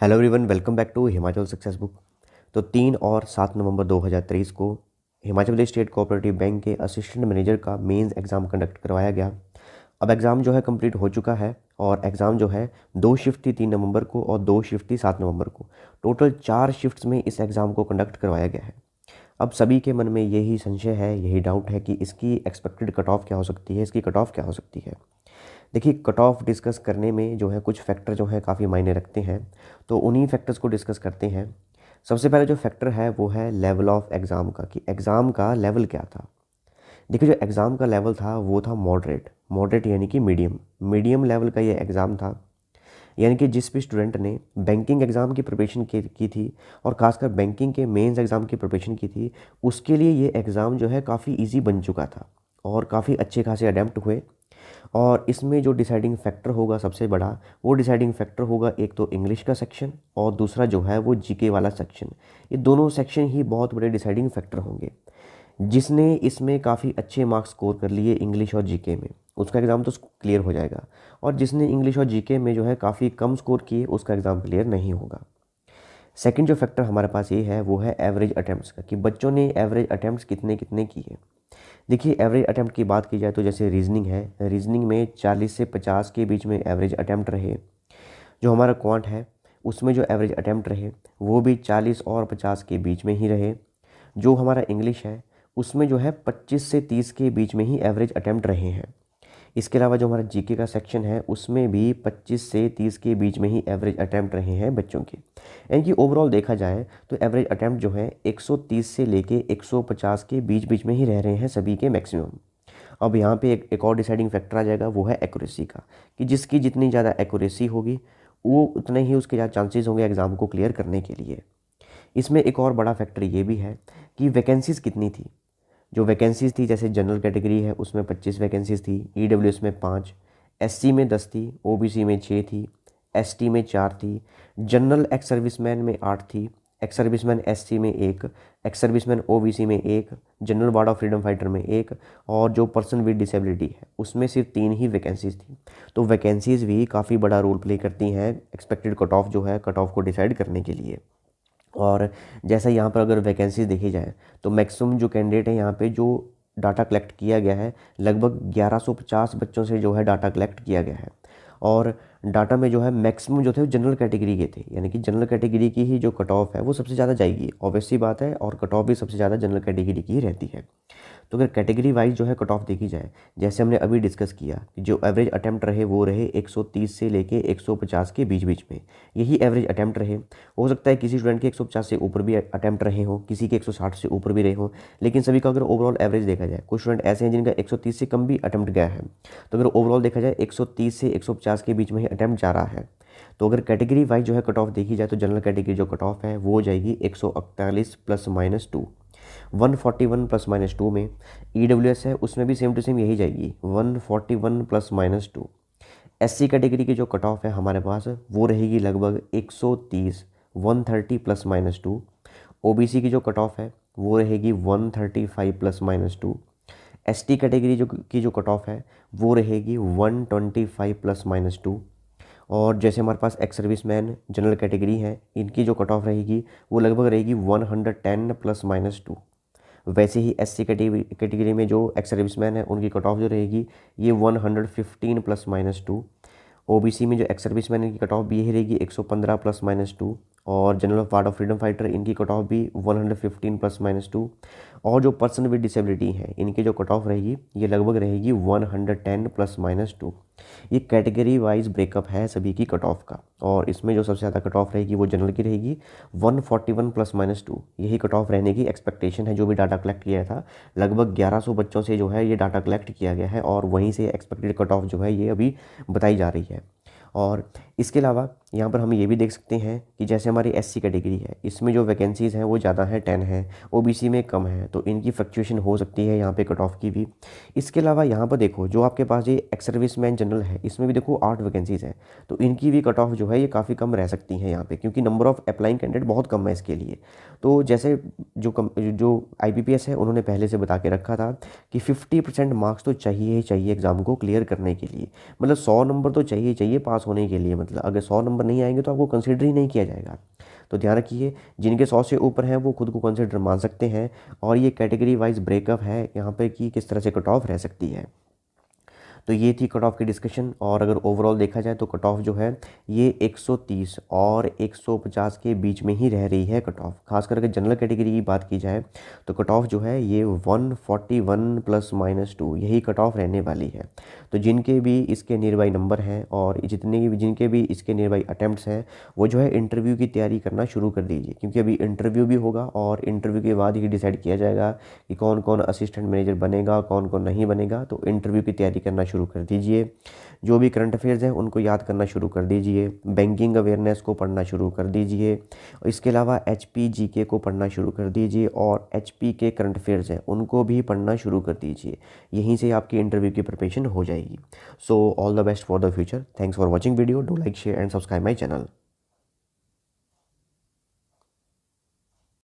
Hello everyone, welcome back to Himachal success book. तो 3 और 7 नवंबर 2023 को Himachal Pradesh state cooperative bank के असिस्टेंट मैनेजर का मेंस एग्ज़ाम कंडक्ट करवाया गया। अब एग्ज़ाम जो है कंप्लीट हो चुका है और एग्ज़ाम जो है 2 शिफ्ट थी 3 नवंबर को और 2 शिफ्ट थी 7 नवंबर को। टोटल 4 शिफ्ट्स में इस एग्ज़ाम को कंडक्ट करवाया गया है। अब सभी के मन में यही संशय है, यही डाउट है कि इसकी एक्सपेक्टेड कट ऑफ क्या हो सकती है, इसकी कट ऑफ क्या हो सकती है। देखिए, कट ऑफ डिस्कस करने में जो है कुछ फैक्टर जो है काफ़ी मायने रखते हैं, तो उन्हीं फैक्टर्स को डिस्कस करते हैं। सबसे पहले जो फैक्टर है वो है लेवल ऑफ एग्ज़ाम का, कि एग्ज़ाम का लेवल क्या था। देखिए, जो एग्ज़ाम का लेवल था वो था मॉडरेट। मॉडरेट यानी कि मीडियम लेवल का ये एग्ज़ाम था। यानी कि जिस भी स्टूडेंट ने बैंकिंग एग्ज़ाम की प्रिपरेशन की थी और ख़ासकर बैंकिंग के मेंस एग्ज़ाम की प्रिपरेशन की थी, उसके लिए ये एग्ज़ाम जो है काफ़ी ईजी बन चुका था और काफ़ी अच्छे खासे अटैम्प्ट हुए। और इसमें जो डिसाइडिंग फैक्टर होगा सबसे बड़ा, वो डिसाइडिंग फैक्टर होगा एक तो इंग्लिश का सेक्शन और दूसरा जो है वो जीके वाला सेक्शन। ये दोनों सेक्शन ही बहुत बड़े डिसाइडिंग फैक्टर होंगे। जिसने इसमें काफ़ी अच्छे मार्क्स स्कोर कर लिए इंग्लिश और जीके में, उसका एग्ज़ाम तो क्लियर हो जाएगा। और जिसने इंग्लिश और जीके में जो है काफ़ी कम स्कोर किए, उसका एग्ज़ाम क्लियर नहीं होगा। सेकंड जो फैक्टर हमारे पास ये है वो है एवरेज अटैम्प्ट्स का, कि बच्चों ने एवरेज अटैम्प्ट्स कितने कितने किए। देखिए, एवरेज अटैम्प्ट की बात की जाए तो जैसे रीजनिंग है, रीजनिंग में 40 से 50 के बीच में एवरेज अटैम्प्ट रहे। जो हमारा क्वांट है उसमें जो एवरेज अटैम्प्ट रहे वो भी 40 और 50 के बीच में ही रहे। जो हमारा इंग्लिश है उसमें जो है 25 से 30 के बीच में ही एवरेज अटैम्प्ट रहे हैं। इसके अलावा जो हमारा जीके का सेक्शन है उसमें भी 25 से 30 के बीच में ही एवरेज अटैम्प्ट रहे हैं बच्चों के। यानी कि ओवरऑल देखा जाए तो एवरेज अटैम्प्ट जो है 130 से लेके 150 के बीच बीच में ही रह रहे हैं सभी के मैक्सिमम। अब यहाँ पे एक और डिसाइडिंग फैक्टर आ जाएगा, वो है एक्यूरेसी का, कि जिसकी जितनी ज़्यादा एक्यूरेसी होगी वो उतने ही उसके ज़्यादा चांसेस होंगे एग्ज़ाम को क्लियर करने के लिए। इसमें एक और बड़ा फैक्टर ये भी है कि वैकेंसीज़ कितनी थी। जो वैकेंसीज़ थी, जैसे जनरल कैटेगरी है उसमें 25 वैकेंसीज़ थी, ईडब्ल्यूएस में 5, एससी में 10 थी, ओबीसी में 6 थी, एसटी में 4 थी, जनरल एक्स सर्विसमैन में 8 थी, एक्स सर्विसमैन एससी में 1, एक्स सर्विसमैन ओबीसी में 1, general ward of freedom fighter में 1, और जो पर्सन विद डिसेबिलिटी है उसमें सिर्फ 3 ही वैकेंसीज़ थी। तो वैकेंसीज़ भी काफ़ी बड़ा रोल प्ले करती हैं एक्सपेक्टेड कट ऑफ जो है, कट ऑफ को डिसाइड करने के लिए। और जैसा यहाँ पर अगर वैकेंसी देखी जाए तो मैक्सिमम जो कैंडिडेट है यहाँ पे, जो डाटा कलेक्ट किया गया है, लगभग 1150 बच्चों से जो है डाटा कलेक्ट किया गया है। और डाटा में जो है मैक्सिमम जो थे वो जनरल कैटेगरी के थे, यानी कि जनरल कैटेगरी की ही जो कट ऑफ है वो सबसे ज़्यादा जाएगी, ऑब्वियस सी बात है, और कट ऑफ भी सबसे ज़्यादा जनरल कैटेगरी की ही रहती है। तो अगर कैटेगरी वाइज जो है कट ऑफ देखी जाए, जैसे हमने अभी डिस्कस किया कि जो एवरेज अटैम्प्ट रहे वो रहे 130 से लेके 150 के बीच बीच में, यही एवरेज अटैम्प्ट रहे। हो सकता है किसी स्टूडेंट के 150 से ऊपर भी अटैम्प्ट रहे हो, किसी के 160 से ऊपर भी रहे हो, लेकिन सभी का अगर ओवरऑल एवरेज देखा जाए, कुछ स्टूडेंट ऐसे हैं जिनका 130 से कम भी अटैम्प्ट गया है। तो अगर ओवरऑल देखा जाए 130 से 150 के बीच में ही अटैम्प्ट जा रहा है। तो अगर कैटेगरी वाइज जो है कट ऑफ देखी जाए तो जनरल कैटेगरी जो कट ऑफ है वो हो जाएगी 148 +-2। 141 +-2 में ईडब्ल्यूएस है उसमें भी सेम टू सेम यही जाएगी, 141 +-2। एससी कैटेगरी की जो कट ऑफ है हमारे पास वो रहेगी लगभग 130, 130 +-2। ओबीसी की जो कट ऑफ है वो रहेगी 135 +-2। एसटी कैटेगरी जो कट ऑफ है वो रहेगी 125 +-2। और जैसे हमारे पास एक्स सर्विसमैन जनरल कैटेगरी है, इनकी जो कट ऑफ रहेगी वो लगभग रहेगी 110 +-2। वैसे ही एससी कैटेगरी में जो एक्स सर्विसमैन है उनकी कट ऑफ जो रहेगी ये 115 +-2। ओबीसी में जो एक्स सर्विसमैन इनकी कट ऑफ भी यही रहेगी 115 +-2। और general ward of freedom fighter इनकी कट ऑफ भी 115 +-2। और जो पर्सन विद डिसेबिलिटी है इनकी जो कट ऑफ रहेगी ये लगभग रहेगी 110 +-2। ये कैटेगरी वाइज ब्रेकअप है सभी की कट ऑफ का। और इसमें जो सबसे ज़्यादा कट ऑफ रहेगी वो जनरल की रहेगी 141 +-2। यही कट ऑफ रहने की एक्सपेक्टेशन है। जो भी डाटा कलेक्ट किया था लगभग 1100 बच्चों से जो है ये डाटा कलेक्ट किया गया है और वहीं से एक्सपेक्टेड कट ऑफ जो है ये अभी बताई जा रही है। और इसके अलावा यहाँ पर हम ये भी देख सकते हैं कि जैसे हमारी एससी कैटेगरी है इसमें जो वैकेंसीज़ हैं वो ज़्यादा है, 10 है, ओबीसी में कम है, तो इनकी फ्लक्चुएशन हो सकती है यहाँ पे कट ऑफ की भी। इसके अलावा यहाँ पर देखो जो आपके पास ये एक्स सर्विसमैन जनरल है इसमें भी देखो 8 वैकेंसीज़ हैं, तो इनकी भी कट ऑफ जो है ये काफ़ी कम रह सकती है यहाँ पे, क्योंकि नंबर ऑफ़ अप्लाइंग कैंडिडेट बहुत कम है इसके लिए। तो जैसे जो IBPS है उन्होंने पहले से बता के रखा था कि 50% मार्क्स तो चाहिए ही चाहिए एग्ज़ाम को क्लियर करने के लिए, मतलब 100 नंबर तो चाहिए चाहिए पास होने के लिए, मतलब मतलब अगर 100 नंबर नहीं आएंगे तो आपको कंसिडर ही नहीं किया जाएगा। तो ध्यान रखिए, जिनके 100 से ऊपर हैं वो खुद को कंसिडर मान सकते हैं। और ये कैटेगरी वाइज ब्रेकअप है यहाँ पे कि किस तरह से कट ऑफ रह सकती है। तो ये थी कट ऑफ की डिस्कशन। और अगर ओवरऑल देखा जाए तो कट ऑफ जो है ये 130 और 150 के बीच में ही रह रही है कट ऑफ। खासकर अगर जनरल कैटेगरी की बात की जाए तो कट ऑफ जो है ये 141 ± 2 यही कट ऑफ रहने वाली है। तो जिनके भी इसके नियर बाई नंबर हैं और जिनके भी इसके नियर बाई अटैम्प्ट्स हैं वो जो है इंटरव्यू की तैयारी करना शुरू कर दीजिए, क्योंकि अभी इंटरव्यू भी होगा और इंटरव्यू के बाद ही डिसाइड किया जाएगा कि कौन कौन असिस्टेंट मैनेजर बनेगा, कौन कौन नहीं बनेगा। तो इंटरव्यू की तैयारी करना शुरू कर दीजिए। जो भी करंट अफेयर्स हैं उनको याद करना शुरू कर दीजिए। बैंकिंग अवेयरनेस को पढ़ना शुरू कर दीजिए। इसके अलावा HP GK को पढ़ना शुरू कर दीजिए और HP के करंट अफेयर्स हैं उनको भी पढ़ना शुरू कर दीजिए। यहीं से आपकी इंटरव्यू की प्रिपरेशन हो जाएगी। So all the best for the future. Thanks for watching video. Do like, share and subscribe my channel.